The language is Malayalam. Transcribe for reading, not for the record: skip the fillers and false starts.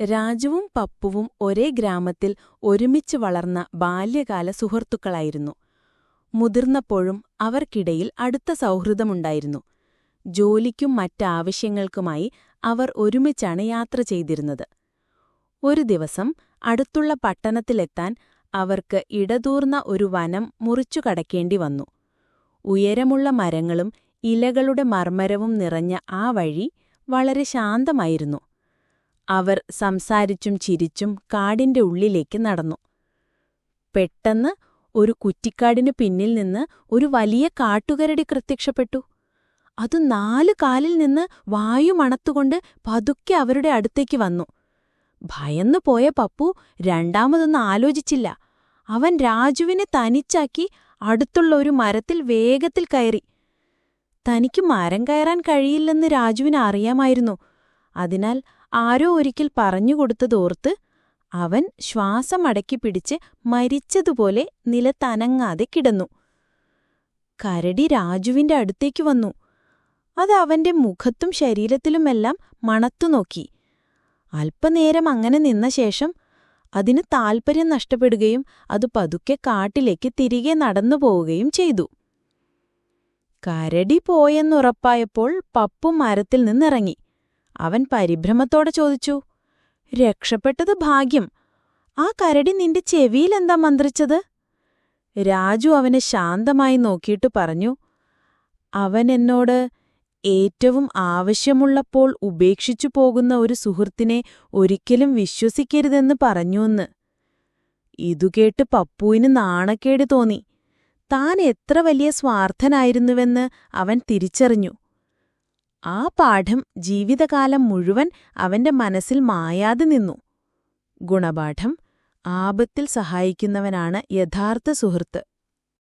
രാജുവും പപ്പുവും ഒരേ ഗ്രാമത്തിൽ ഒരുമിച്ച് വളർന്ന ബാല്യകാല സുഹൃത്തുക്കളായിരുന്നു. മുതിർന്നപ്പോഴും അവർക്കിടയിൽ അടുത്ത സൗഹൃദമുണ്ടായിരുന്നു. ജോലിക്കും മറ്റാവശ്യങ്ങൾക്കുമായി അവർ ഒരുമിച്ചാണ് യാത്ര ചെയ്തിരുന്നത്. ഒരു ദിവസം അടുത്തുള്ള പട്ടണത്തിലെത്താൻ അവർക്ക് ഇടതൂർന്ന ഒരു വനം മുറിച്ചു കടക്കേണ്ടി വന്നു. ഉയരമുള്ള മരങ്ങളും ഇലകളുടെ മർമ്മരവും നിറഞ്ഞ ആ വഴി വളരെ ശാന്തമായിരുന്നു. അവർ സംസാരിച്ചും ചിരിച്ചും കാടിന്റെ ഉള്ളിലേക്ക് നടന്നു. പെട്ടെന്ന് ഒരു കുറ്റിക്കാടിനു പിന്നിൽ നിന്ന് ഒരു വലിയ കാട്ടുകരടി പ്രത്യക്ഷപ്പെട്ടു. അത് 4 കാലിൽ നിന്ന് വായു മണത്തുകൊണ്ട് പതുക്കെ അവരുടെ അടുത്തേക്ക് വന്നു. ഭയന്നു പോയ പപ്പു രണ്ടാമതൊന്നും ആലോചിച്ചില്ല. അവൻ രാജുവിനെ തനിച്ചാക്കി അടുത്തുള്ള ഒരു മരത്തിൽ വേഗത്തിൽ കയറി. തനിക്ക് മരം കയറാൻ കഴിയില്ലെന്ന് രാജുവിന് അറിയാമായിരുന്നു. അതിനാൽ ആരോ ഒരിക്കൽ പറഞ്ഞുകൊടുത്തതോർത്ത് അവൻ ശ്വാസം അടക്കിപ്പിടിച്ച് മരിച്ചതുപോലെ നിലത്തനങ്ങാതെ കിടന്നു. കരടി രാജുവിന്റെ അടുത്തേക്ക് വന്നു. അത് അവന്റെ മുഖത്തും ശരീരത്തിലുമെല്ലാം മണത്തുനോക്കി. അല്പനേരം അങ്ങനെ നിന്ന ശേഷം അതിന് താൽപര്യം നഷ്ടപ്പെടുകയും അത് പതുക്കെ കാട്ടിലേക്ക് തിരികെ നടന്നുപോവുകയും ചെയ്തു. കരടി പോയെന്നുറപ്പായപ്പോൾ പപ്പു മരത്തിൽ നിന്നിറങ്ങി. അവൻ പരിഭ്രമത്തോടെ ചോദിച്ചു, "രക്ഷപ്പെട്ടത് ഭാഗ്യം. ആ കരടി നിന്റെ ചെവിയിലെന്താ മന്ത്രിച്ചത്?" രാജു അവനെ ശാന്തമായി നോക്കിയിട്ട് പറഞ്ഞു, "അവൻ എന്നോട് ഏറ്റവും ആവശ്യമുള്ളപ്പോൾ ഉപേക്ഷിച്ചു പോകുന്ന ഒരു സുഹൃത്തിനെ ഒരിക്കലും വിശ്വസിക്കരുതെന്ന് പറഞ്ഞുവെന്ന്." ഇതുകേട്ട് പപ്പുവിന് നാണക്കേട് തോന്നി. താൻ എത്ര വലിയ സ്വാർത്ഥനായിരുന്നുവെന്ന് അവൻ തിരിച്ചറിഞ്ഞു. ആ പാഠം ജീവിതകാലം മുഴുവൻ അവന്റെ മനസ്സിൽ മായാതെ നിന്നു. ഗുണപാഠം: ആപത്തിൽ സഹായിക്കുന്നവനാണ് യഥാർത്ഥ സുഹൃത്ത്.